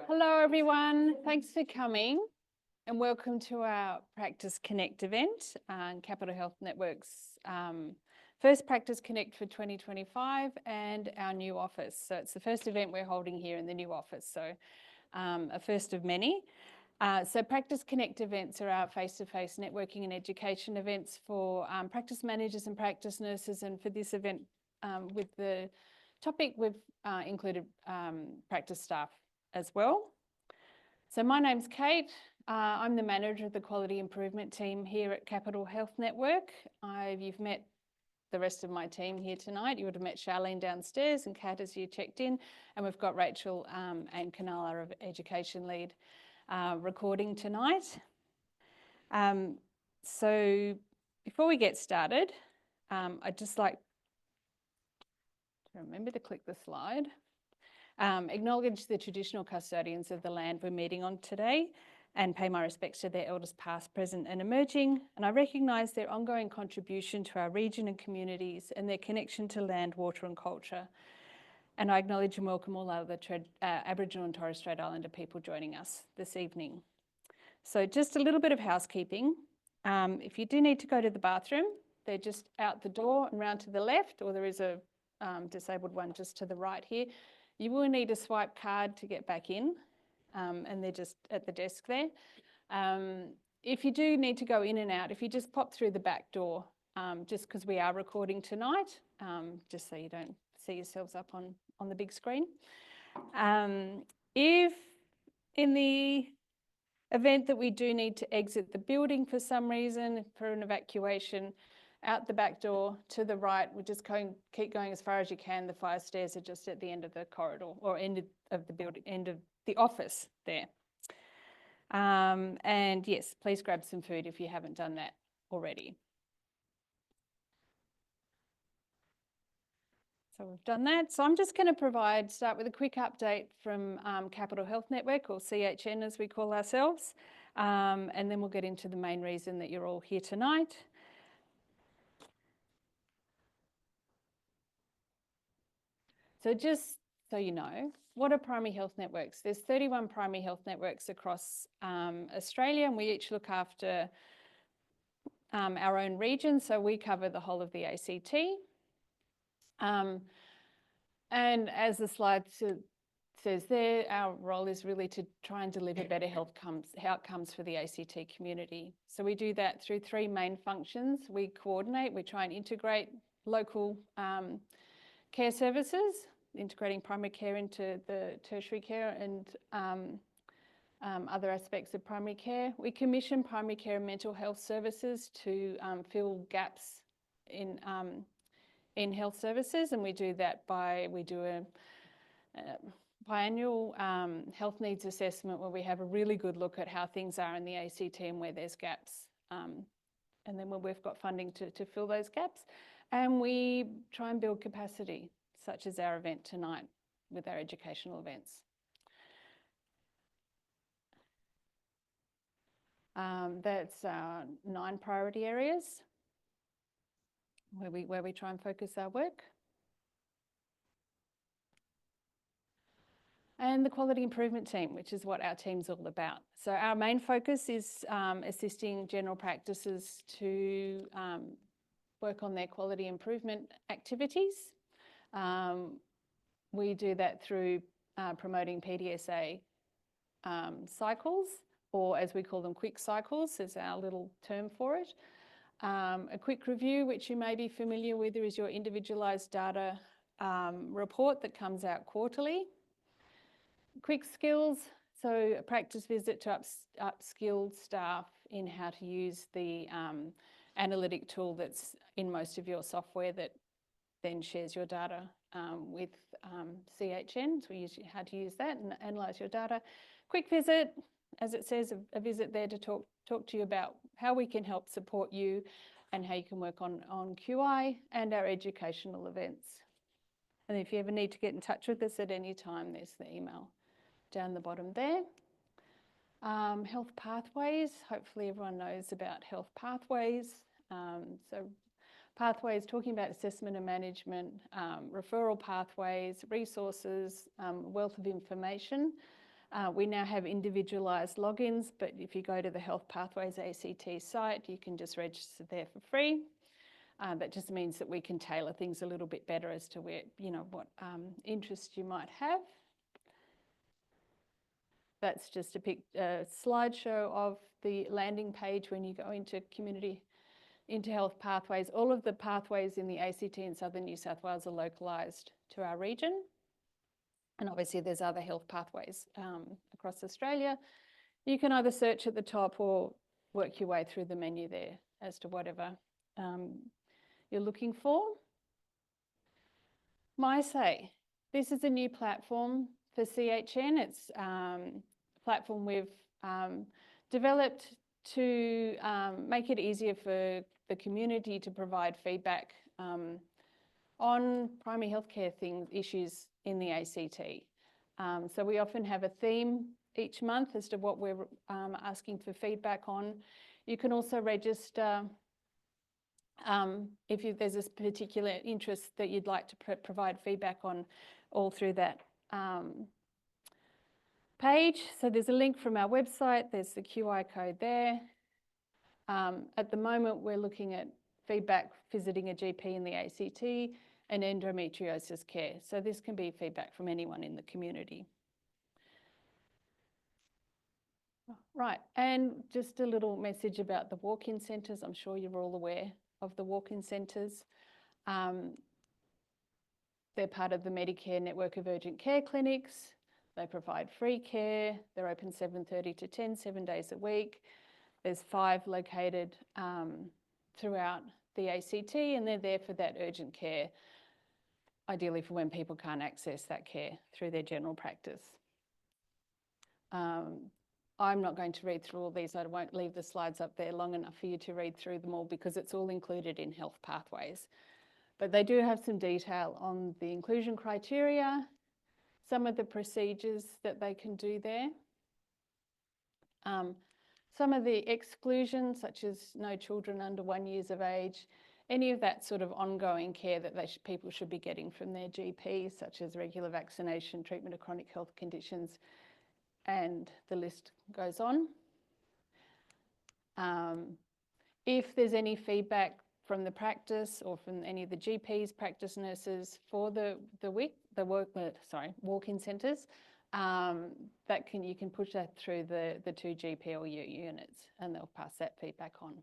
Hello everyone, thanks for coming and welcome to our Practice Connect event, Capital Health Network's first Practice Connect for 2025 and our new office. So it's the first event we're holding here in the new office, so a first of many. So Practice Connect events are our face-to-face networking and education events for practice managers and practice nurses, and for this event with the topic we've included practice staff as well. So my name's Kate. I'm the manager of the quality improvement team here at Capital Health Network. You've met the rest of my team here tonight. You would have met Charlene downstairs and Kat as you checked in, and we've got Rachel and Kanala of Education Lead recording tonight. So before we get started, I'd just like to remember to click the slide. Acknowledge the traditional custodians of the land we're meeting on today and pay my respects to their elders past, present and emerging. And I recognise their ongoing contribution to our region and communities and their connection to land, water and culture. And I acknowledge and welcome all other Aboriginal and Torres Strait Islander people joining us this evening. So just a little bit of housekeeping. If you do need to go to the bathroom, they're just out the door and round to the left, or there is a disabled one just to the right here. You will need a swipe card to get back in, and they're just at the desk there. If you do need to go in and out, if you just pop through the back door, just because we are recording tonight, just so you don't see yourselves up on the big screen. If in the event that we do need to exit the building for some reason, for an evacuation, out the back door to the right, we'll just keep going as far as you can. The fire stairs are just at the end of the corridor, or end of the building, end of the office there. And yes, please grab some food if you haven't done that already. So we've done that. So I'm just going to start with a quick update from Capital Health Network, or CHN as we call ourselves, and then we'll get into the main reason that you're all here tonight. So just so you know, what are primary health networks? There's 31 primary health networks across Australia, and we each look after our own region. So we cover the whole of the ACT. And as the slide says there, our role is really to try and deliver better health outcomes for the ACT community. So we do that through three main functions. We coordinate, we try and integrate local care services, integrating primary care into the tertiary care and other aspects of primary care. We commission primary care and mental health services to fill gaps in health services, and we do that we do a biannual health needs assessment where we have a really good look at how things are in the ACT and where there's gaps. And then when we've got funding to fill those gaps, and we try and build capacity, such as our event tonight with our educational events. That's our 9 priority areas where we try and focus our work. And the quality improvement team, which is what our team's all about. So our main focus is assisting general practices to work on their quality improvement activities. We do that through promoting PDSA cycles, or as we call them, quick cycles is our little term for it. A quick review, which you may be familiar with, is your individualised data report that comes out quarterly. Quick skills, so a practice visit to upskill staff in how to use the analytic tool that's in most of your software that then shares your data with CHN. So we use how to use that and analyse your data. Quick visit, as it says, a visit there to talk to you about how we can help support you and how you can work on QI and our educational events. And if you ever need to get in touch with us at any time, there's the email down the bottom there. Health pathways, hopefully everyone knows about health pathways. So pathways, talking about assessment and management, referral pathways, resources, wealth of information. We now have individualised logins, but if you go to the Health Pathways ACT site, you can just register there for free. That just means that we can tailor things a little bit better as to where, what interest you might have. That's just a slideshow of the landing page when you go into Health Pathways. All of the pathways in the ACT in Southern New South Wales are localised to our region. And obviously there's other health pathways across Australia. You can either search at the top or work your way through the menu there as to whatever you're looking for. MySay. This is a new platform for CHN. It's a platform we've developed to make it easier for the community to provide feedback on primary healthcare issues in the ACT. So we often have a theme each month as to what we're asking for feedback on. You can also register if there's a particular interest that you'd like to provide feedback on, all through that page. So there's a link from our website, there's the QR code there. At the moment, we're looking at feedback visiting a GP in the ACT and endometriosis care. So this can be feedback from anyone in the community. Right, and just a little message about the walk-in centres. I'm sure you're all aware of the walk-in centres. They're part of the Medicare network of urgent care clinics. They provide free care. They're open 7:30 to 10, 7 days a week. There's 5 located throughout the ACT, and they're there for that urgent care, ideally for when people can't access that care through their general practice. I'm not going to read through all these. I won't leave the slides up there long enough for you to read through them all because it's all included in Health Pathways. But they do have some detail on the inclusion criteria, some of the procedures that they can do there. Some of the exclusions, such as no children under 1 year of age, any of that sort of ongoing care that people should be getting from their GP, such as regular vaccination, treatment of chronic health conditions, and the list goes on. If there's any feedback from the practice or from any of the GPs, practice nurses for the walk-in centres, you can push that through the 2 GPLU units and they'll pass that feedback on.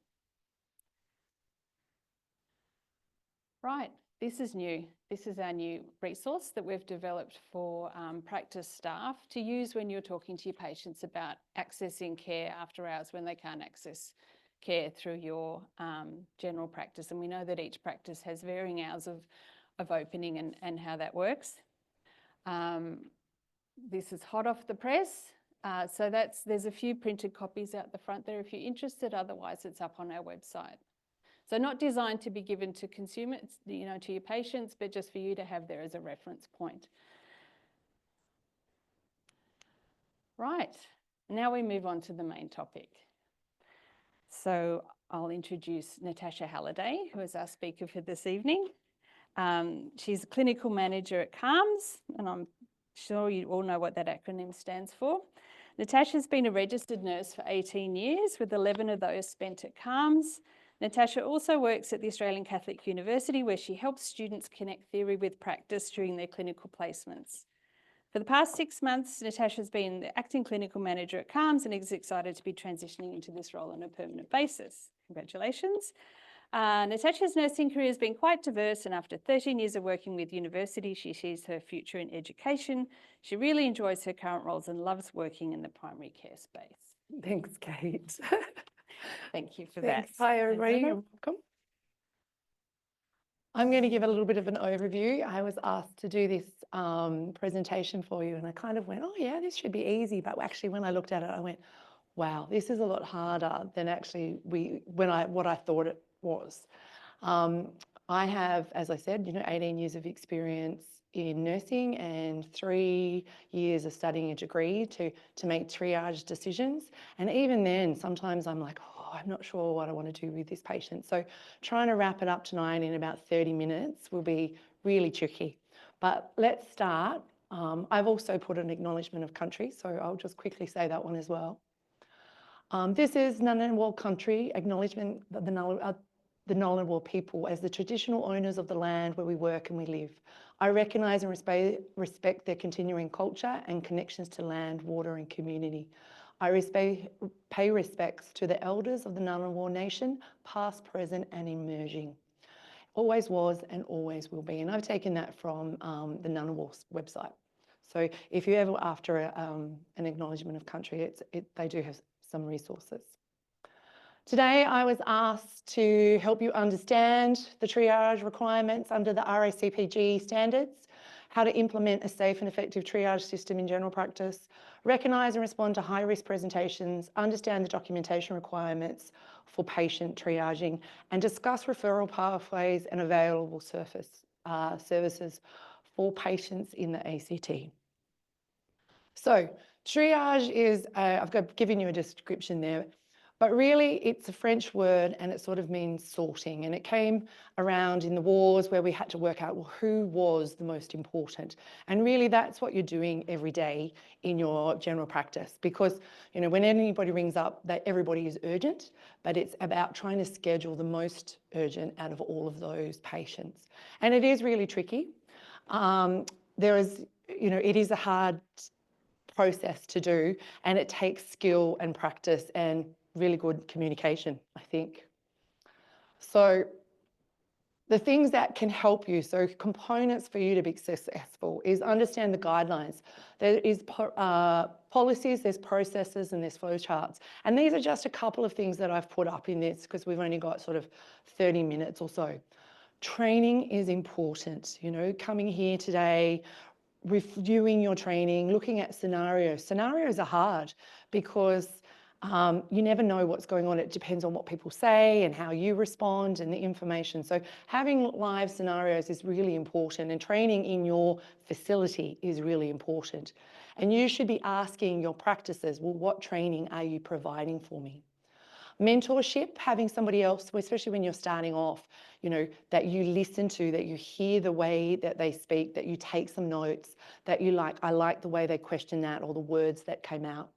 Right, this is new. This is our new resource that we've developed for practice staff to use when you're talking to your patients about accessing care after hours when they can't access care through your general practice. And we know that each practice has varying hours of opening and how that works. This is hot off the press. So there's a few printed copies out the front there if you're interested. Otherwise, it's up on our website. So not designed to be given to consumers, to your patients, but just for you to have there as a reference point. Right, now we move on to the main topic. So I'll introduce Natasha Halliday, who is our speaker for this evening. She's a clinical manager at CARMS, and I'm sure you all know what that acronym stands for. Natasha's been a registered nurse for 18 years, with 11 of those spent at CARMS. Natasha also works at the Australian Catholic University, where she helps students connect theory with practice during their clinical placements. For the past 6 months, Natasha's been the acting clinical manager at CARMS and is excited to be transitioning into this role on a permanent basis. Congratulations. Natasha's nursing career has been quite diverse, and after 13 years of working with university, she sees her future in education. She really enjoys her current roles and loves working in the primary care space. Thanks, Kate. Thank you for Thanks. that. Hi, everybody. You're welcome. I'm going to give a little bit of an overview. I was asked to do this presentation for you, and I kind of went, oh yeah, this should be easy. But actually, when I looked at it, I went, wow, this is a lot harder than actually what I thought it was. I have, as I said, 18 years of experience in nursing and 3 years of studying a degree to make triage decisions. And even then, sometimes I'm like, oh, oh, I'm not sure what I want to do with this patient. So trying to wrap it up tonight in about 30 minutes will be really tricky. But let's start. I've also put an acknowledgement of country, so I'll just quickly say that one as well. This is Ngunnawal country, acknowledgement that the Ngunnawal people as the traditional owners of the land where we work and we live. I recognise and respect their continuing culture and connections to land, water and community. I pay respects to the elders of the Ngunnawal nation, past, present and emerging. Always was and always will be. And I've taken that from the Ngunnawal website. So if you're ever after an acknowledgement of country, they do have some resources. Today, I was asked to help you understand the triage requirements under the RACGP standards, how to implement a safe and effective triage system in general practice, recognise and respond to high-risk presentations, understand the documentation requirements for patient triaging, and discuss referral pathways and available services for patients in the ACT. So triage is, I've given you a description there, but really it's a French word and it sort of means sorting. And it came around in the wars where we had to work out, well, who was the most important? And really that's what you're doing every day in your general practice, because, you know, when anybody rings up, everybody is urgent, but it's about trying to schedule the most urgent out of all of those patients. And it is really tricky. There is, you know, it is a hard process to do, and it takes skill and practice and really good communication, I think. So the things that can help you, so components for you to be successful, is understand the guidelines. There is policies, there's processes and there's flowcharts. And these are just a couple of things that I've put up in this because we've only got sort of 30 minutes or so. Training is important, you know, coming here today, reviewing your training, looking at scenarios. Scenarios are hard because you never know what's going on. It depends on what people say and how you respond and the information. So having live scenarios is really important, and training in your facility is really important. And you should be asking your practices, well, what training are you providing for me? Mentorship, having somebody else, especially when you're starting off, you know, that you listen to, that you hear the way that they speak, that you take some notes, that you like, I like the way they question that or the words that came out.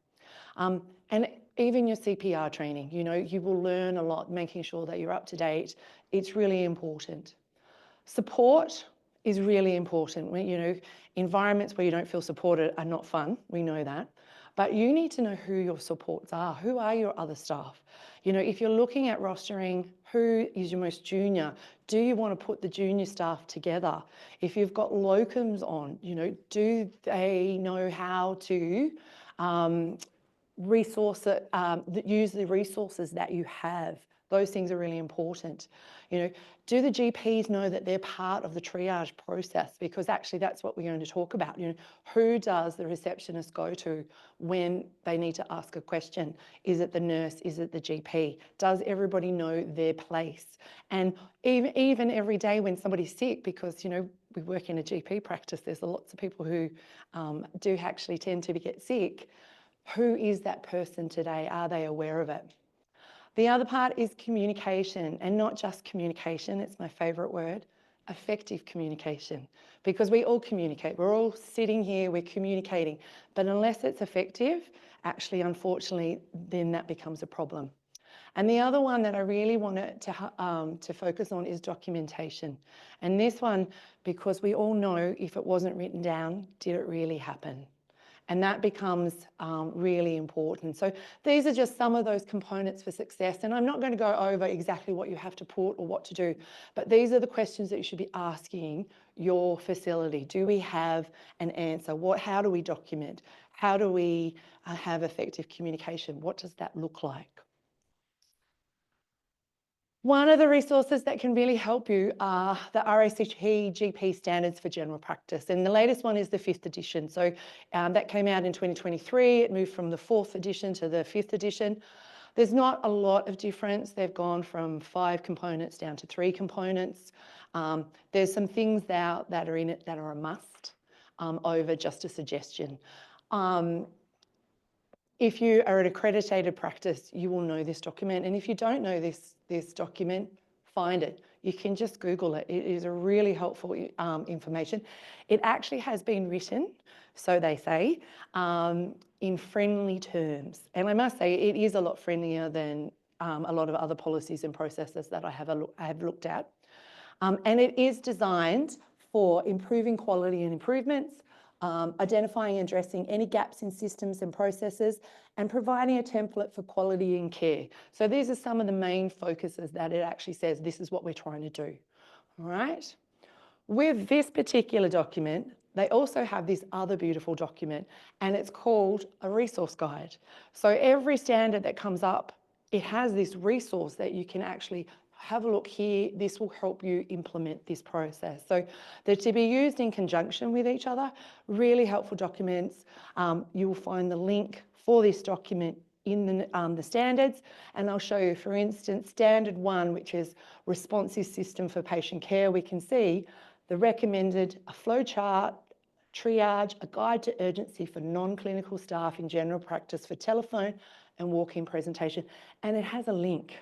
And even your CPR training, you know, you will learn a lot, making sure that you're up to date. It's really important. Support is really important. When, you know, environments where you don't feel supported are not fun, we know that. But you need to know who your supports are. Who are your other staff? You know, if you're looking at rostering, who is your most junior? Do you want to put the junior staff together? If you've got locums on, you know, do they know how to resource it, use the resources that you have? Those things are really important. You know, do the GPs know that they're part of the triage process? Because actually that's what we're going to talk about. You know, who does the receptionist go to when they need to ask a question? Is it the nurse? Is it the GP? Does everybody know their place? And even every day when somebody's sick, because, you know, we work in a GP practice, there's lots of people who do actually tend to get sick. Who is that person today? Are they aware of it? The other part is communication, and not just communication, it's my favourite word, effective communication, because we all communicate. We're all sitting here, we're communicating, but unless it's effective, actually, unfortunately, then that becomes a problem. And the other one that I really wanted to focus on is documentation. And this one, because we all know if it wasn't written down, did it really happen? And that becomes really important. So these are just some of those components for success. And I'm not going to go over exactly what you have to put or what to do, but these are the questions that you should be asking your facility. Do we have an answer? How do we document? How do we have effective communication? What does that look like? One of the resources that can really help you are the RACGP standards for general practice. And the latest one is the 5th edition. So that came out in 2023. It moved from the 4th edition to the 5th edition. There's not a lot of difference. They've gone from 5 components down to 3 components. There's some things that are in it that are a must over just a suggestion. if you are an accredited practice, you will know this document. And if you don't know this document, find it. You can just Google it. It is a really helpful information. It actually has been written, so they say, in friendly terms. And I must say, it is a lot friendlier than a lot of other policies and processes that I have looked at. And it is designed for improving quality and improvements, identifying and addressing any gaps in systems and processes, and providing a template for quality and care. So these are some of the main focuses that it actually says this is what we're trying to do. All right. With this particular document, they also have this other beautiful document, and it's called a resource guide. So every standard that comes up, it has this resource that you can actually have a look here. This will help you implement this process. So they're to be used in conjunction with each other, really helpful documents. You will find the link for this document in the standards, and I'll show you, for instance, standard 1, which is responsive system for patient care. We can see the recommended, a flow chart, triage, a guide to urgency for non-clinical staff in general practice for telephone and walk-in presentation, and it has a link.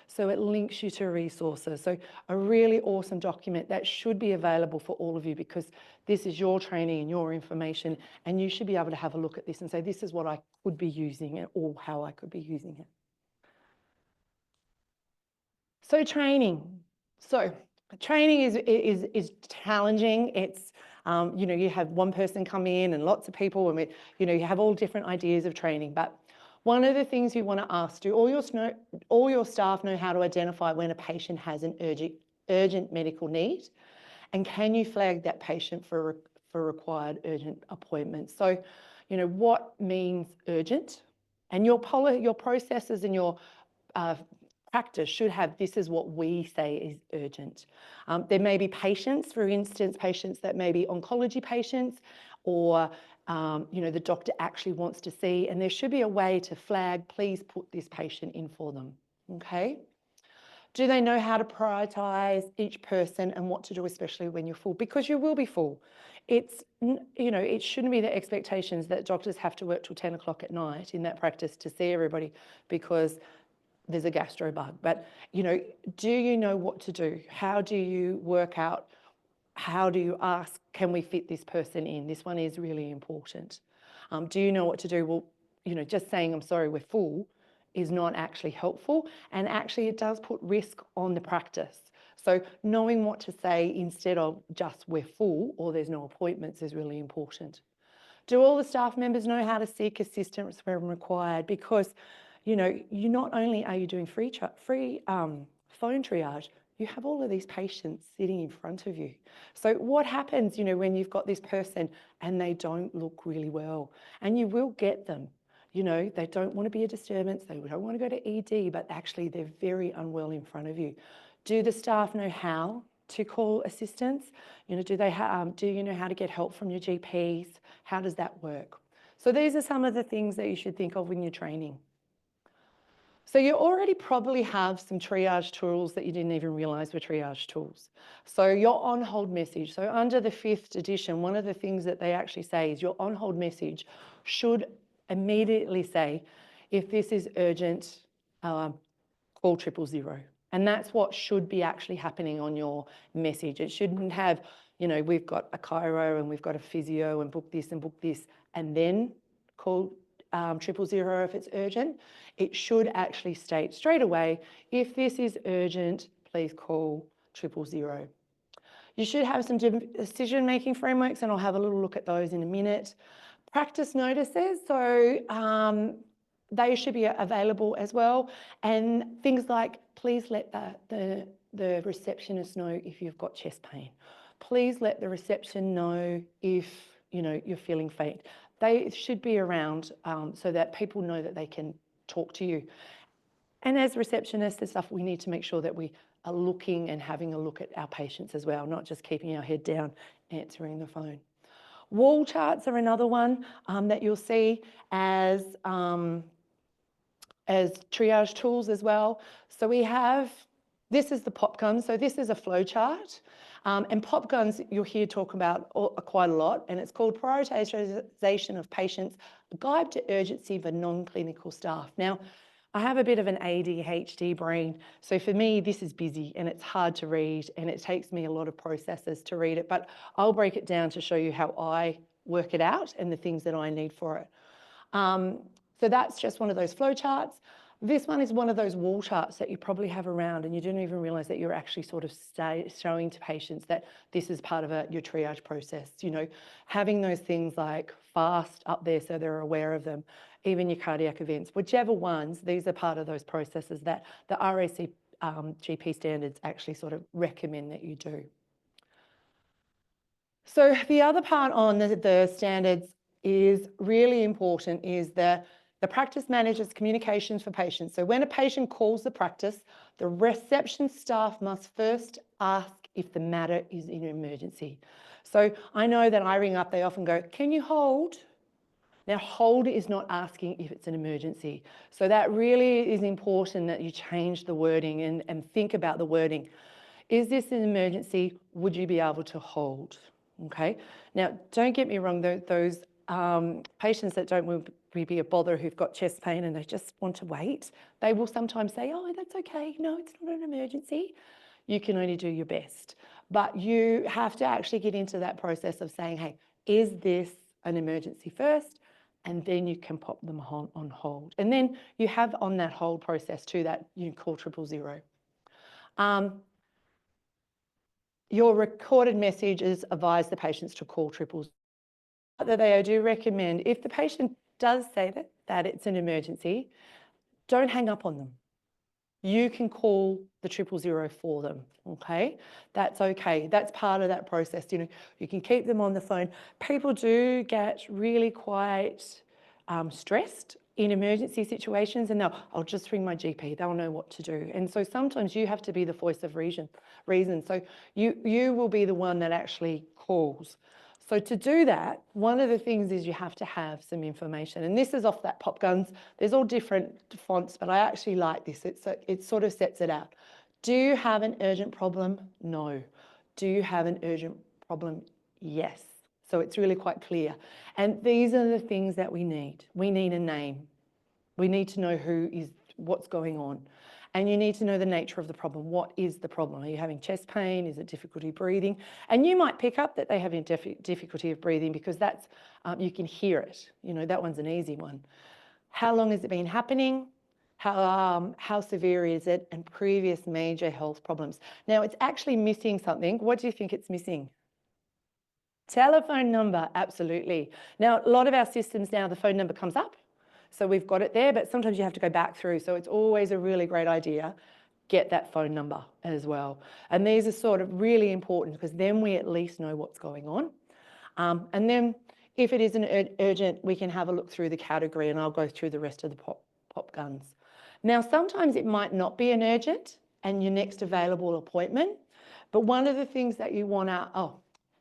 So it links you to resources. So a really awesome document that should be available for all of you, because this is your training and your information, and you should be able to have a look at this and say, this is what I could be using it, or how I could be using it. So training. So training is challenging. It's, you know, you have one person come in and lots of people, and you know, you have all different ideas of training. But one of the things you want to ask, do all your staff know how to identify when a patient has an urgent medical need? And can you flag that patient for required urgent appointments? So, you know, what means urgent? And your processes and your practice should have, this is what we say is urgent. There may be patients, for instance, patients that may be oncology patients, or you know, the doctor actually wants to see, and there should be a way to flag, please put this patient in for them, okay? Do they know how to prioritise each person and what to do, especially when you're full? Because you will be full. It's, you know, it shouldn't be the expectations that doctors have to work till 10 o'clock at night in that practice to see everybody because there's a gastro bug. But, you know, do you know what to do? How do you work out? How do you ask, can we fit this person in? This one is really important. Do you know what to do? Well, you know, just saying, I'm sorry, we're full is not actually helpful. And actually it does put risk on the practice. So knowing what to say instead of just we're full or there's no appointments is really important. Do all the staff members know how to seek assistance when required? Because, you know, you not only are you doing free phone triage, you have all of these patients sitting in front of you. So what happens, you know, when you've got this person and they don't look really well, and you will get them, you know, they don't want to be a disturbance, they don't want to go to ED, but actually they're very unwell in front of you. Do the staff know how to call assistance? You know, do you know how to get help from your GPs? How does that work? So these are some of the things that you should think of when you're training. So you already probably have some triage tools that you didn't even realise were triage tools. So your on-hold message. So under the 5th edition, one of the things that they actually say is your on-hold message should immediately say, if this is urgent, call 000. And that's what should be actually happening on your message. It shouldn't have, you know, we've got a chiro and we've got a physio and book this, and then call 000 if it's urgent. It should actually state straight away, if this is urgent, please call 000. You should have some decision-making frameworks, and I'll have a little look at those in a minute. Practice notices, so they should be available as well. And things like, please let the receptionist know if you've got chest pain. Please let the reception know if, you know, you're feeling faint. They should be around so that people know that they can talk to you. And as receptionists and stuff, we need to make sure that we are looking and having a look at our patients as well, not just keeping our head down, answering the phone. Wall charts are another one that you'll see as triage tools as well. So we have, this is the POPCOM, so this is a flow chart. And pop guns, you'll hear talk about quite a lot, and it's called Prioritisation of Patients, a Guide to Urgency for Non-Clinical Staff. Now, I have a bit of an ADHD brain, so for me, this is busy and it's hard to read and it takes me a lot of processes to read it, but I'll break it down to show you how I work it out and the things that I need for it. So that's just one of those flow charts. This one is one of those wall charts that you probably have around and you don't even realise that you're actually sort of showing to patients that this is part of your triage process. You know, having those things like FAST up there so they're aware of them, even your cardiac events, whichever ones, these are part of those processes that the RACGP standards actually sort of recommend that you do. So the other part on the standards is really important is the practice manager's communications for patients. So when a patient calls the practice, the reception staff must first ask if the matter is an emergency. So I know that I ring up, they often go, "Can you hold?" Now, hold is not asking if it's an emergency. So that really is important that you change the wording and think about the wording. Is this an emergency? Would you be able to hold? Okay. Now, don't get me wrong, those patients that don't want to be a bother who've got chest pain and they just want to wait, they will sometimes say, "Oh, that's okay. No, it's not an emergency." You can only do your best. But you have to actually get into that process of saying, "Hey, is this an emergency first?" And then you can pop them on hold. And then you have on that hold process too that you call 000. Your recorded messages advise the patients to call 000. That they do recommend, if the patient does say that it's an emergency, don't hang up on them. You can call the 000 for them, okay? That's okay. That's part of that process. You know, you can keep them on the phone. People do get really quite stressed in emergency situations and I'll just ring my GP, they'll know what to do. And so sometimes you have to be the voice of reason. So you will be the one that actually calls. So to do that, one of the things is you have to have some information. And this is off that pop guns. There's all different fonts, but I actually like this. It sort of sets it out. Do you have an urgent problem? No. Do you have an urgent problem? Yes. So it's really quite clear. And these are the things that we need. We need a name. We need to know what's going on. And you need to know the nature of the problem. What is the problem? Are you having chest pain? Is it difficulty breathing? And you might pick up that they have difficulty of breathing because that's, you can hear it. You know, that one's an easy one. How long has it been happening? How severe is it? And previous major health problems. Now it's actually missing something. What do you think it's missing? Telephone number, absolutely. Now, a lot of our systems now, the phone number comes up. So we've got it there, but sometimes you have to go back through. So it's always a really great idea, get that phone number as well. And these are sort of really important because then we at least know what's going on. And then if it is an urgent, we can have a look through the category and I'll go through the rest of the pop guns. Now, sometimes it might not be an urgent and your next available appointment, but one of the things that you want to,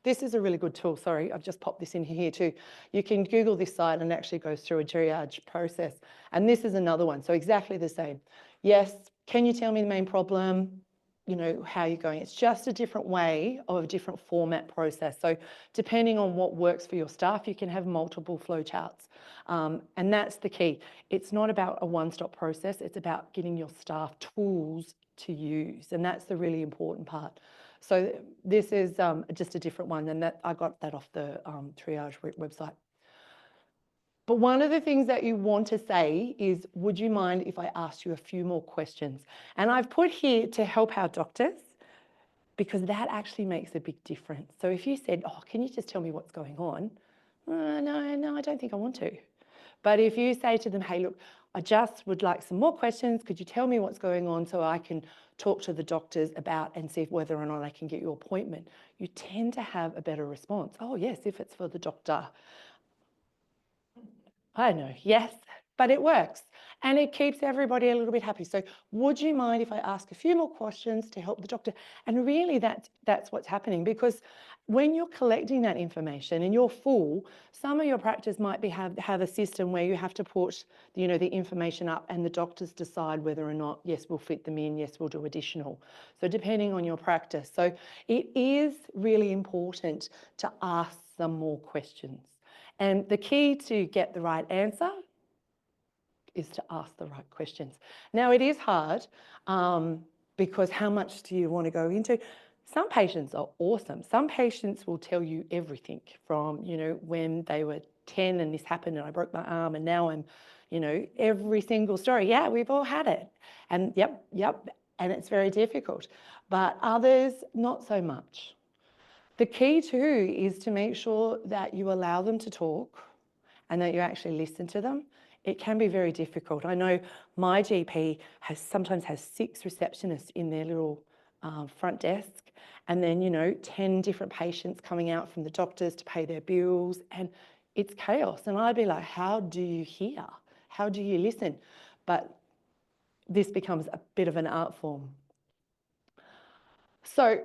this is a really good tool. Sorry, I've just popped this in here too. You can Google this site and it actually goes through a triage process. And this is another one. So exactly the same. Yes, can you tell me the main problem? You know, how you're going. It's just a different way of a different format process. So depending on what works for your staff, you can have multiple flow charts. And that's the key. It's not about a one-stop process. It's about getting your staff tools to use. And that's the really important part. So this is just a different one, and that I got that off the triage website. But one of the things that you want to say is, would you mind if I asked you a few more questions? And I've put here to help our doctors because that actually makes a big difference. So if you said, "Oh, can you just tell me what's going on?" No, I don't think I want to. But if you say to them, "Hey, look, I just would like some more questions. Could you tell me what's going on so I can talk to the doctors about and see whether or not I can get your appointment?" You tend to have a better response. "Oh, yes, if it's for the doctor." I know, yes, but it works and it keeps everybody a little bit happy. So would you mind if I ask a few more questions to help the doctor? And really that's what's happening because when you're collecting that information and you're full, some of your practice might be have a system where you have to put, you know, the information up and the doctors decide whether or not, yes, we'll fit them in, yes, we'll do additional. So depending on your practice. So it is really important to ask some more questions. And the key to get the right answer is to ask the right questions. Now it is hard because how much do you want to go into? Some patients are awesome. Some patients will tell you everything from, you know, when they were 10 and this happened and I broke my arm and now I'm, you know, every single story. Yeah, we've all had it. And yep. And it's very difficult. But others, not so much. The key too is to make sure that you allow them to talk and that you actually listen to them. It can be very difficult. I know my GP sometimes has 6 receptionists in their little front desk, and then, you know, 10 different patients coming out from the doctors to pay their bills, and it's chaos. And I'd be like, how do you hear? How do you listen? But this becomes a bit of an art form. So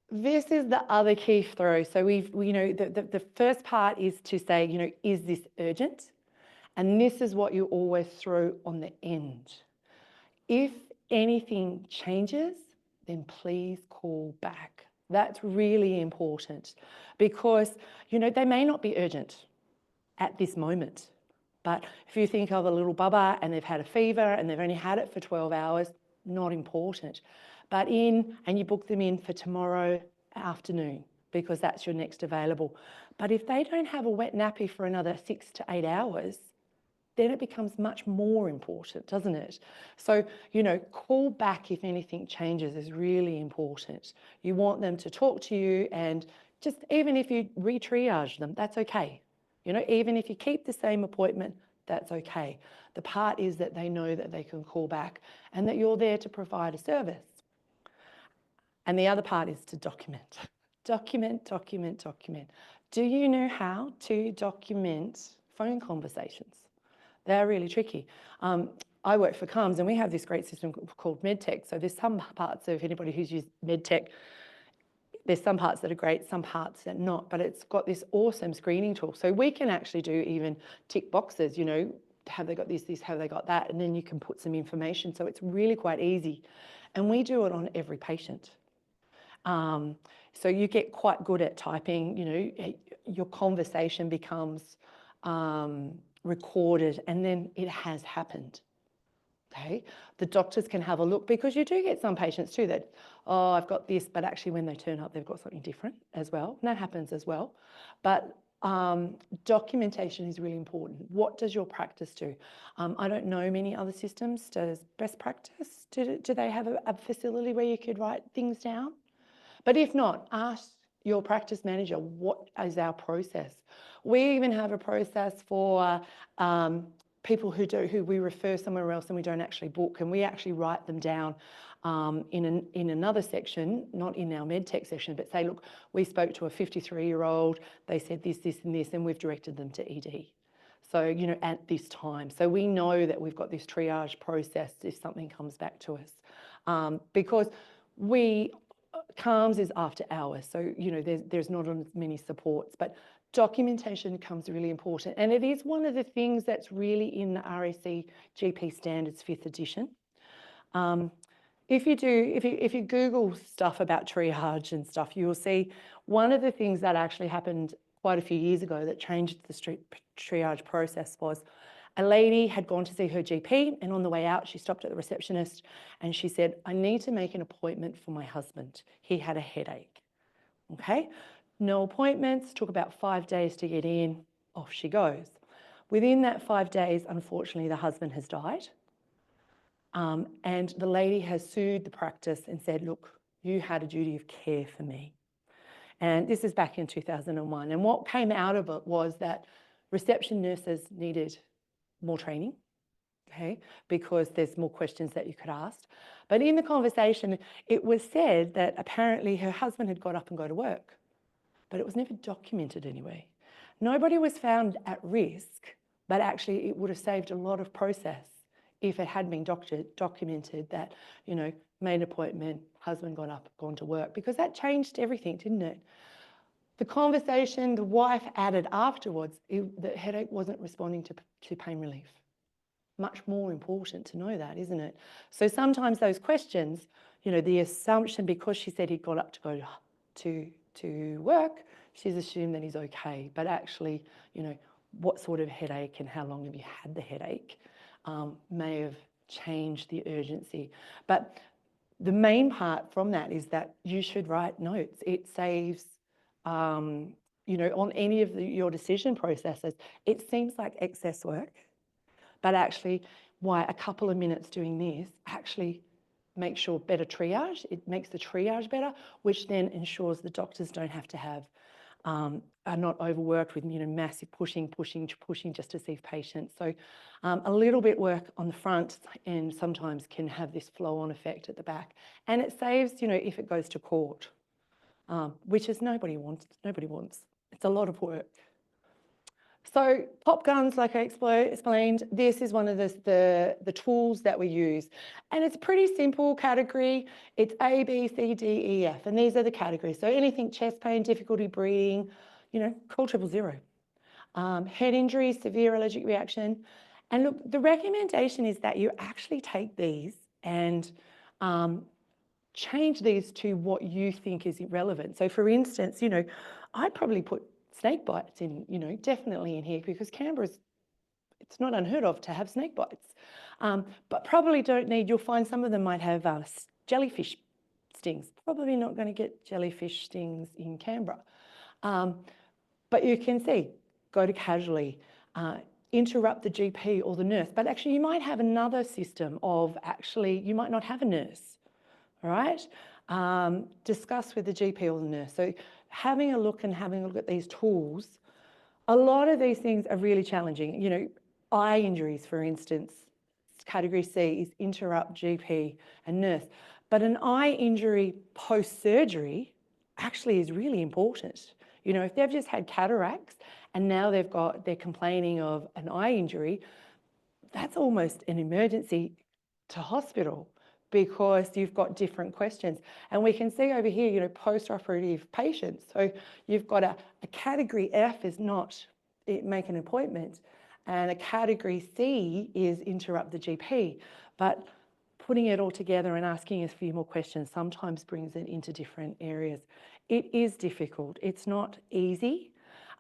this is the other key throw. So you know, the first part is to say, you know, is this urgent? And this is what you always throw on the end. If anything changes, then please call back. That's really important because, you know, they may not be urgent at this moment. But if you think of a little bubba and they've had a fever and they've only had it for 12 hours, not important. But and you book them in for tomorrow afternoon because that's your next available. But if they don't have a wet nappy for another 6 to 8 hours, then it becomes much more important, doesn't it? So, you know, call back if anything changes is really important. You want them to talk to you, and just even if you re-triage them, that's okay. You know, even if you keep the same appointment, that's okay. The part is that they know that they can call back and that you're there to provide a service. And the other part is to document. Document. Do you know how to document phone conversations? They're really tricky. I work for CUMS and we have this great system called MedTech. So there's some parts of anybody who's used MedTech, there's some parts that are great, some parts that are not, but it's got this awesome screening tool. So we can actually do even tick boxes, you know, have they got this, have they got that? And then you can put some information. So it's really quite easy. And we do it on every patient. So you get quite good at typing, you know, your conversation becomes recorded and then it has happened. Okay, the doctors can have a look because you do get some patients too that, oh, I've got this, but actually when they turn up, they've got something different as well. And that happens as well. But documentation is really important. What does your practice do? I don't know many other systems. Does best practice, do they have a facility where you could write things down? But if not, ask your practice manager, what is our process? We even have a process for people who we refer somewhere else and we don't actually book, and we actually write them down in another section, not in our MedTech section, but say, look, we spoke to a 53-year-old, they said this, and this, and we've directed them to ED. So, you know, at this time. So we know that we've got this triage process if something comes back to us. Because CALMS is after hours, so, you know, there's not as many supports, but documentation becomes really important. And it is one of the things that's really in the RACGP Standards 5th edition. If you Google stuff about triage and stuff, you will see one of the things that actually happened quite a few years ago that changed the triage process was a lady had gone to see her GP, and on the way out, she stopped at the receptionist and she said, I need to make an appointment for my husband. He had a headache. Okay, no appointments, took about 5 days to get in, off she goes. Within that 5 days, unfortunately, the husband has died. And the lady has sued the practice and said, look, you had a duty of care for me. And this is back in 2001. And what came out of it was that reception nurses needed more training, okay, because there's more questions that you could ask. But in the conversation, it was said that apparently her husband had got up and go to work, but it was never documented anyway. Nobody was found at risk, but actually it would have saved a lot of process if it had been documented that, you know, made an appointment, husband got up, gone to work, because that changed everything, didn't it? The conversation the wife added afterwards, the headache wasn't responding to pain relief. Much more important to know that, isn't it? So sometimes those questions, you know, the assumption, because she said he got up to go to work, she's assumed that he's okay. But actually, you know, what sort of headache and how long have you had the headache may have changed the urgency. But the main part from that is that you should write notes. It saves, you know, on any of your decision processes. It seems like excess work, but actually, why a couple of minutes doing this actually makes sure better triage. It makes the triage better, which then ensures the doctors don't have to have, are not overworked with, you know, massive pushing just to see patients. So a little bit work on the front end sometimes can have this flow-on effect at the back. And it saves, you know, if it goes to court, which is nobody wants. It's a lot of work. So pop guns, like I explained, this is one of the tools that we use. And it's a pretty simple category. It's A, B, C, D, E, F. And these are the categories. So anything chest pain, difficulty breathing, you know, call 000. Head injury, severe allergic reaction. And look, the recommendation is that you actually take these and change these to what you think is relevant. So for instance, you know, I'd probably put snake bites in, you know, definitely in here, because Canberra's, it's not unheard of to have snake bites. But probably don't need, you'll find some of them might have jellyfish stings. Probably not going to get jellyfish stings in Canberra. But you can see, go to casually, interrupt the GP or the nurse. But actually you might have another system of actually, you might not have a nurse. All right, discuss with the GP or the nurse. So having a look at these tools, a lot of these things are really challenging. You know, eye injuries, for instance, category C is interrupt GP and nurse. But an eye injury post-surgery actually is really important. You know, if they've just had cataracts and now they're complaining of an eye injury, that's almost an emergency to hospital, because you've got different questions. And we can see over here, you know, post-operative patients. So you've got a category F is not make an appointment, and a category C is interrupt the GP. But putting it all together and asking a few more questions sometimes brings it into different areas. It is difficult. It's not easy.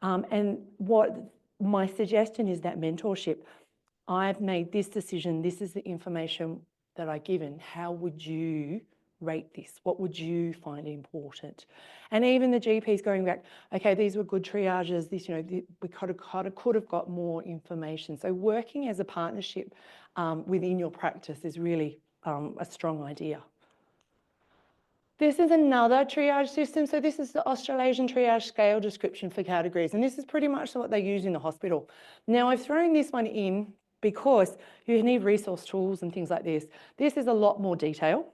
And what my suggestion is that mentorship. I've made this decision. This is the information that I've given. How would you rate this? What would you find important? And even the GPs going back, okay, these were good triages. This, you know, we could have got more information. So working as a partnership within your practice is really a strong idea. This is another triage system. So this is the Australasian triage scale description for categories. And this is pretty much what they use in the hospital. Now I've thrown this one in because you need resource tools and things like this. This is a lot more detail.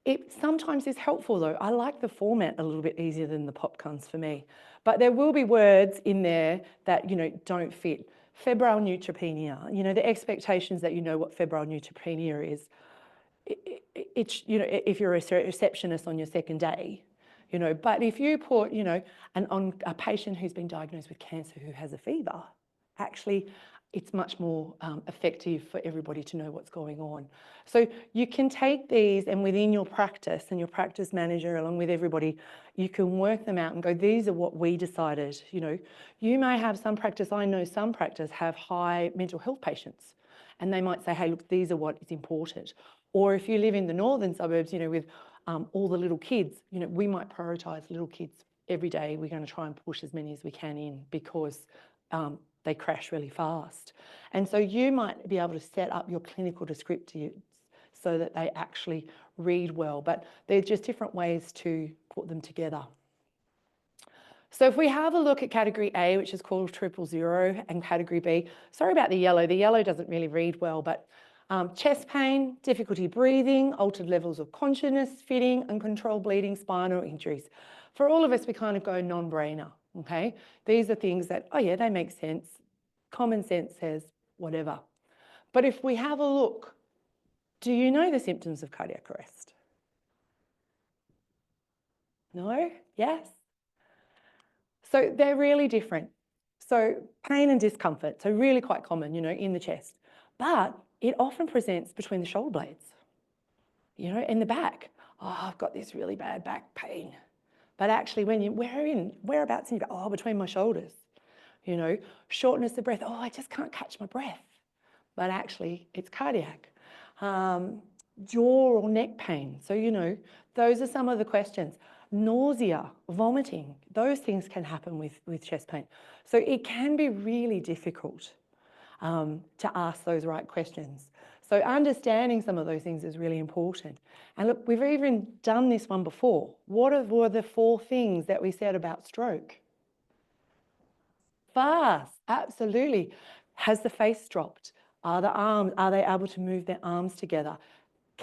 It sometimes is helpful though. I like the format a little bit easier than the popguns for me. But there will be words in there that, you know, don't fit. Febrile neutropenia, you know, the expectations that you know what febrile neutropenia is. It's, you know, if you're a receptionist on your second day, you know, but if you put, you know, on a patient who's been diagnosed with cancer who has a fever, actually it's much more effective for everybody to know what's going on. So you can take these and within your practice and your practice manager along with everybody, you can work them out and go, these are what we decided. You know, you may have some practice, I know some practice have high mental health patients, and they might say, hey, look, these are what is important. Or if you live in the northern suburbs, you know, with all the little kids, you know, we might prioritise little kids every day. We're going to try and push as many as we can in because they crash really fast. And so you might be able to set up your clinical descriptives so that they actually read well, but they're just different ways to put them together. So if we have a look at category A, which is called 000, and category B, sorry about the yellow doesn't really read well, but chest pain, difficulty breathing, altered levels of consciousness, fitting, uncontrolled bleeding, spinal injuries. For all of us, we kind of go non-brainer, okay? These are things that, oh yeah, they make sense. Common sense says whatever. But if we have a look, do you know the symptoms of cardiac arrest? No? Yes? So they're really different. So pain and discomfort, so really quite common, in the chest. But it often presents between the shoulder blades, in the back. Oh, I've got this really bad back pain. But actually whereabouts in your back? Oh, between my shoulders. Shortness of breath. Oh, I just can't catch my breath. But actually it's cardiac. Jaw or neck pain. So, those are some of the questions. Nausea, vomiting, those things can happen with chest pain. So it can be really difficult to ask those right questions. So understanding some of those things is really important. And look, we've even done this one before. What were the 4 things that we said about stroke? Fast, absolutely. Has the face dropped? Are they able to move their arms together?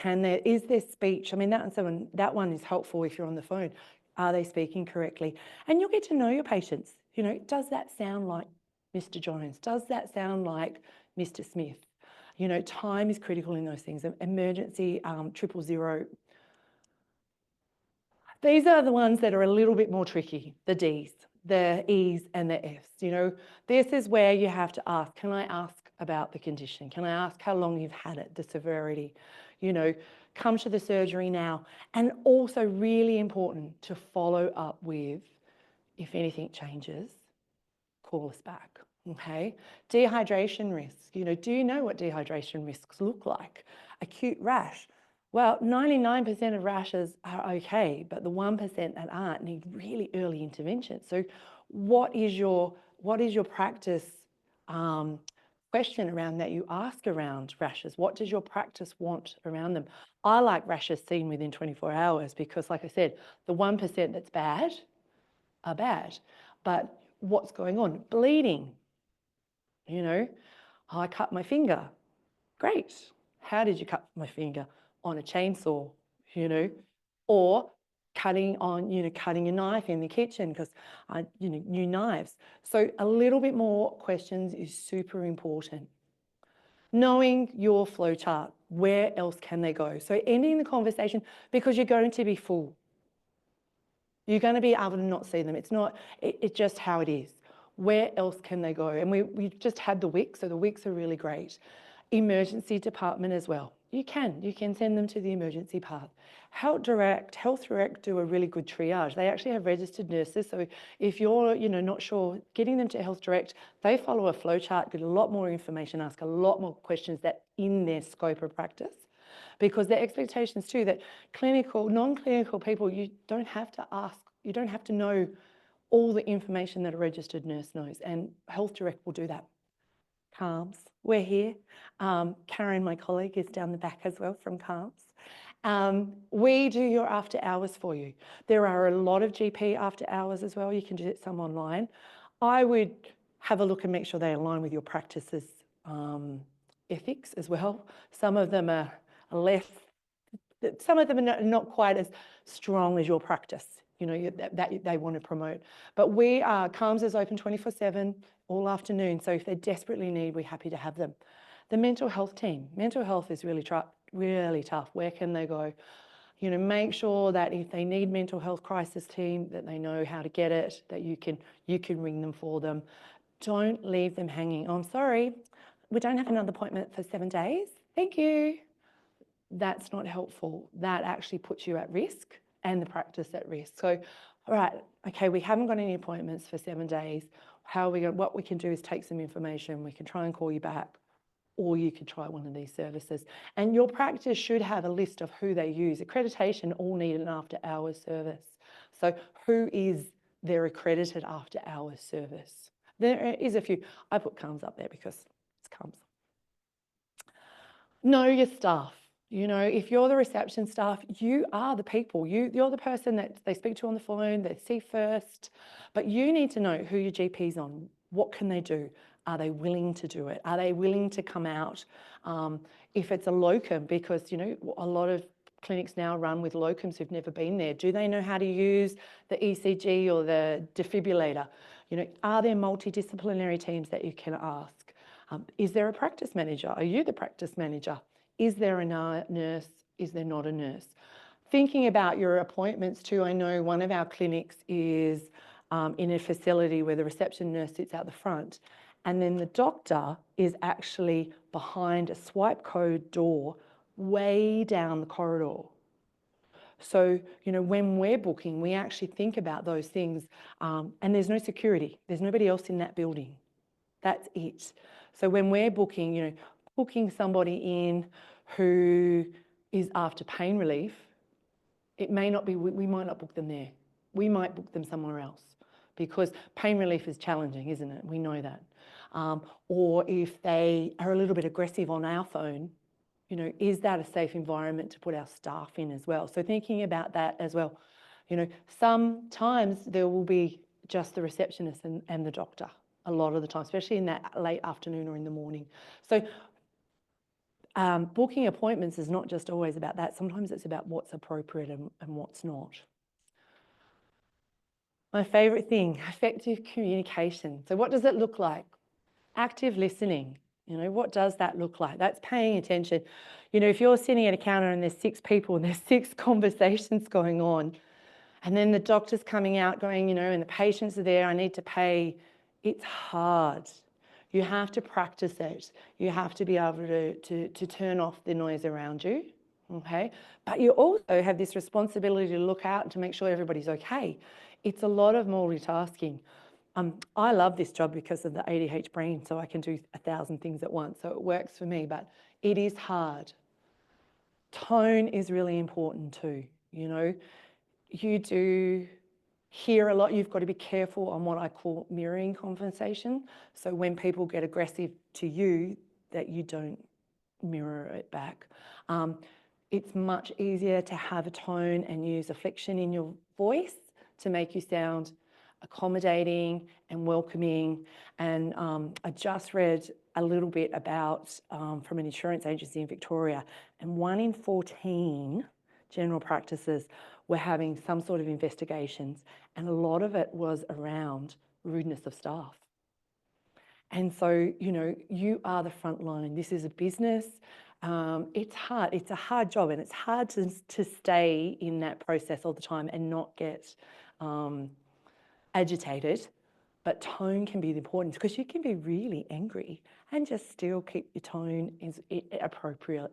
Is their speech, I mean, that one is helpful if you're on the phone. Are they speaking correctly? And you'll get to know your patients. Does that sound like Mr. Jones? Does that sound like Mr. Smith? Time is critical in those things. Emergency 000. These are the ones that are a little bit more tricky, the Ds, the E's and the F's. This is where you have to ask, can I ask about the condition? Can I ask how long you've had it, the severity? Come to the surgery now. And also really important to follow up with, if anything changes, call us back, okay? Dehydration risk, do you know what dehydration risks look like? Acute rash. Well, 99% of rashes are okay, but the 1% that aren't need really early intervention. So what is your practice question around that you ask around rashes? What does your practice want around them? I like rashes seen within 24 hours because, like I said, the 1% that's bad are bad. But what's going on? Bleeding. I cut my finger. Great. How did you cut my finger? On a chainsaw, or cutting a knife in the kitchen because new knives. So a little bit more questions is super important. Knowing your flow chart, where else can they go? So ending the conversation because you're going to be full. You're going to be able to not see them. It's just how it is. Where else can they go? And we've just had the WIC, so the WICs are really great. Emergency department as well. You can send them to the emergency path. Health Direct do a really good triage. They actually have registered nurses. So if you're not sure, getting them to Health Direct, they follow a flow chart, get a lot more information, ask a lot more questions that in their scope of practice. Because their expectations too, that non-clinical people, you don't have to ask, you don't have to know all the information that a registered nurse knows, and Health Direct will do that. CALMS, we're here. Karen, my colleague, is down the back as well from CALMS. We do your after hours for you. There are a lot of GP after hours as well. You can do some online. I would have a look and make sure they align with your practice's ethics as well. Some of them are not quite as strong as your practice, that they want to promote. But CALMS is open 24/7, all afternoon. So if they desperately need, we're happy to have them. The mental health team. Mental health is really tough. Where can they go? Make sure that if they need mental health crisis team, that they know how to get it, that you can ring them for them. Don't leave them hanging. Oh, I'm sorry, we don't have another appointment for 7 days. Thank you. That's not helpful. That actually puts you at risk and the practice at risk. So, all right, okay, we haven't got any appointments for 7 days. What we can do is take some information. We can try and call you back, or you could try one of these services. And your practice should have a list of who they use. Accreditation all need an after hours service. So who is their accredited after hours service? There is a few. I put CALMS up there because it's CALMS. Know your staff. If you're the reception staff, you are the people. You're the person that they speak to on the phone, they see first. But you need to know who your GP's on. What can they do? Are they willing to do it? Are they willing to come out? If it's a locum, because a lot of clinics now run with locums who've never been there. Do they know how to use the ECG or the defibrillator? Are there multidisciplinary teams that you can ask? Is there a practice manager? Are you the practice manager? Is there a nurse? Is there not a nurse? Thinking about your appointments too, I know one of our clinics is in a facility where the reception nurse sits out the front, and then the doctor is actually behind a swipe code door way down the corridor. So, you know, when we're booking, we actually think about those things, and there's no security. There's nobody else in that building. That's it. So when we're booking, you know, booking somebody in who is after pain relief, it may not be, we might not book them there. We might book them somewhere else because pain relief is challenging, isn't it? We know that. Or if they are a little bit aggressive on our phone, you know, is that a safe environment to put our staff in as well? So thinking about that as well. You know, sometimes there will be just the receptionist and the doctor a lot of the time, especially in that late afternoon or in the morning. So booking appointments is not just always about that. Sometimes it's about what's appropriate and what's not. My favourite thing, effective communication. So what does it look like? Active listening. You know, what does that look like? That's paying attention. You know, if you're sitting at a counter and there's 6 people and there's 6 conversations going on, and then the doctor's coming out going, you know, and the patients are there, I need to pay, it's hard. You have to practice it. You have to be able to turn off the noise around you, okay? But you also have this responsibility to look out and to make sure everybody's okay. It's a lot of multitasking. I love this job because of the ADH brain, so I can do 1,000 things at once, so it works for me, but it is hard. Tone is really important too, you know. You do hear a lot. You've got to be careful on what I call mirroring conversation. So when people get aggressive to you, that you don't mirror it back. It's much easier to have a tone and use afflection in your voice to make you sound accommodating and welcoming. And I just read a little bit about from an insurance agency in Victoria, and 1 in 14 general practices were having some sort of investigations, and a lot of it was around rudeness of staff. And so, you know, you are the front line. This is a business. It's hard. It's a hard job, and it's hard to stay in that process all the time and not get agitated. But tone can be important because you can be really angry and just still keep your tone appropriate.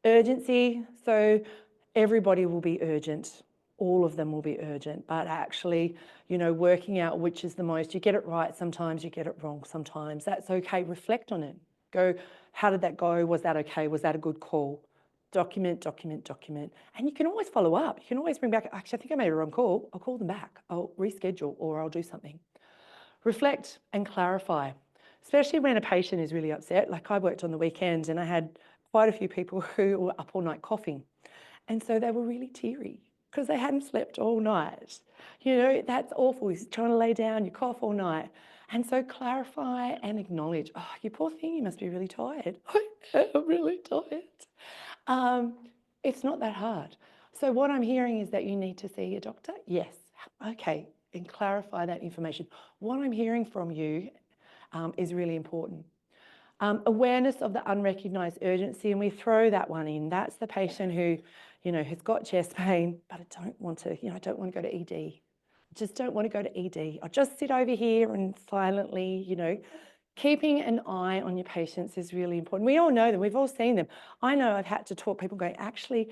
Urgency. So everybody will be urgent. All of them will be urgent, but actually, you know, working out which is the most, you get it right sometimes, you get it wrong sometimes. That's okay. Reflect on it. Go, how did that go? Was that okay? Was that a good call? Document, document, document. And you can always follow up. You can always bring back, actually, I think I made a wrong call. I'll call them back. I'll reschedule or I'll do something. Reflect and clarify, especially when a patient is really upset. Like I worked on the weekends and I had quite a few people who were up all night coughing. And so they were really teary because they hadn't slept all night. You know, that's awful. You're trying to lay down, you cough all night. And so clarify and acknowledge, oh, you poor thing, you must be really tired. I'm really tired. It's not that hard. So what I'm hearing is that you need to see a doctor? Yes. Okay, and clarify that information. What I'm hearing from you is really important. Awareness of the unrecognised urgency, and we throw that one in. That's the patient who, you know, has got chest pain, but I don't want to, you know, I don't want to go to ED. I just don't want to go to ED. I'll just sit over here and silently, you know, keeping an eye on your patients is really important. We all know them. We've all seen them. I know I've had to talk people going, actually,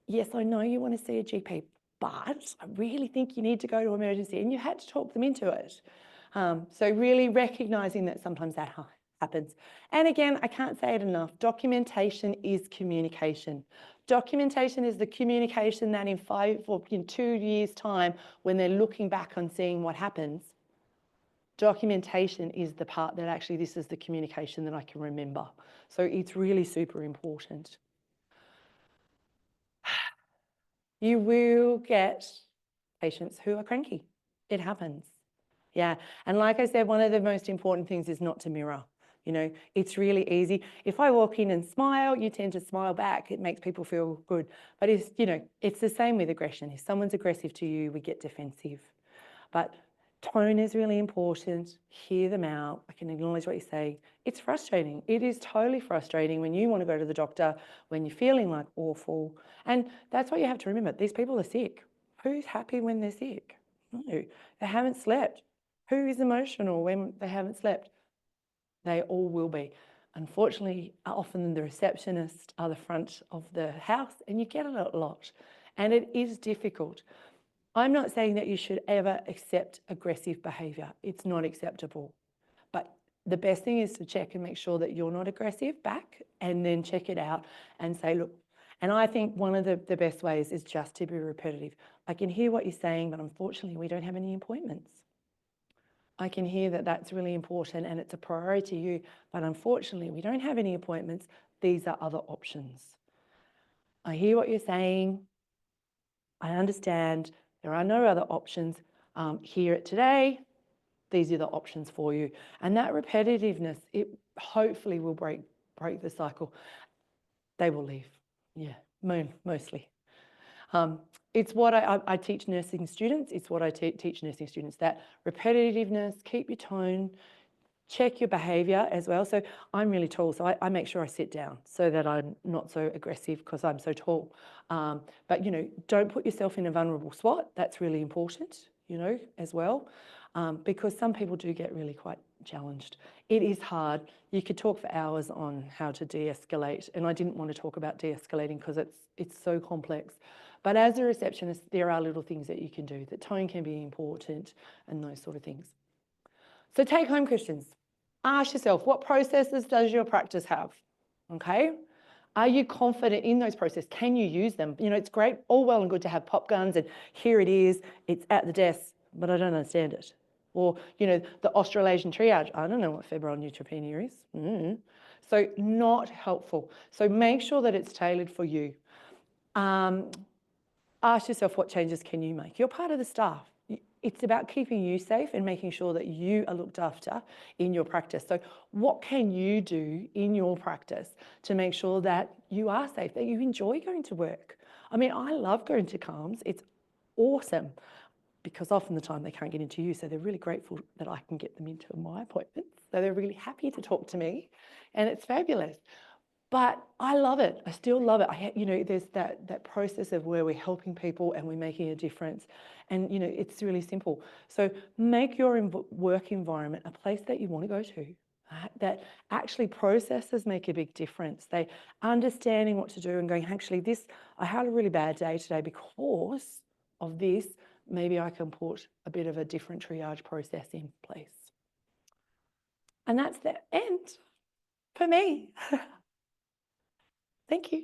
yes, I know you want to see a GP, but I really think you need to go to emergency, and you had to talk them into it. So really recognising that sometimes that happens. And again, I can't say it enough, documentation is communication. Documentation is the communication that in 5 or in 2 years' time, when they're looking back on seeing what happens, documentation is the part that actually this is the communication that I can remember. So it's really super important. You will get patients who are cranky. It happens. Yeah, and like I said, one of the most important things is not to mirror. You know, it's really easy. If I walk in and smile, you tend to smile back. It makes people feel good. But it's, you know, it's the same with aggression. If someone's aggressive to you, we get defensive. But tone is really important. Hear them out. I can acknowledge what you're saying. It's frustrating. It is totally frustrating when you want to go to the doctor, when you're feeling like awful. And that's what you have to remember. These people are sick. Who's happy when they're sick? No, they haven't slept. Who is emotional when they haven't slept? They all will be. Unfortunately, often the receptionists are the front of the house, and you get it a lot. And it is difficult. I'm not saying that you should ever accept aggressive behaviour. It's not acceptable. But the best thing is to check and make sure that you're not aggressive back, and then check it out and say, look, and I think one of the best ways is just to be repetitive. I can hear what you're saying, but unfortunately we don't have any appointments. I can hear that that's really important and it's a priority to you, but unfortunately we don't have any appointments. These are other options. I hear what you're saying. I understand there are no other options. Hear it today. These are the options for you. And that repetitiveness, it hopefully will break the cycle. They will leave. Yeah, mostly. It's what I teach nursing students. It's what I teach nursing students, that repetitiveness, keep your tone, check your behaviour as well. So I'm really tall, so I make sure I sit down so that I'm not so aggressive because I'm so tall. But, you know, don't put yourself in a vulnerable spot. That's really important, you know, as well, because some people do get really quite challenged. It is hard. You could talk for hours on how to de-escalate, and I didn't want to talk about de-escalating because it's so complex. But as a receptionist, there are little things that you can do. The tone can be important and those sort of things. So take home questions. Ask yourself, what processes does your practice have? Okay. Are you confident in those processes? Can you use them? You know, it's great, all well and good to have pop guns and here it is, it's at the desk, but I don't understand it. Or, you know, the Australasian triage, I don't know what febrile neutropenia is. So not helpful. So make sure that it's tailored for you. Ask yourself, what changes can you make? You're part of the staff. It's about keeping you safe and making sure that you are looked after in your practice. So what can you do in your practice to make sure that you are safe, that you enjoy going to work? I mean, I love going to CALMS. It's awesome because often the time they can't get into you. So they're really grateful that I can get them into my appointments. So they're really happy to talk to me and it's fabulous. But I love it. I still love it. You know, there's that process of where we're helping people and we're making a difference. And, you know, it's really simple. So make your work environment a place that you want to go to, that actually processes make a big difference. They understanding what to do and going, actually, I had a really bad day today because of this. Maybe I can put a bit of a different triage process in place. And that's the end for me. Thank you.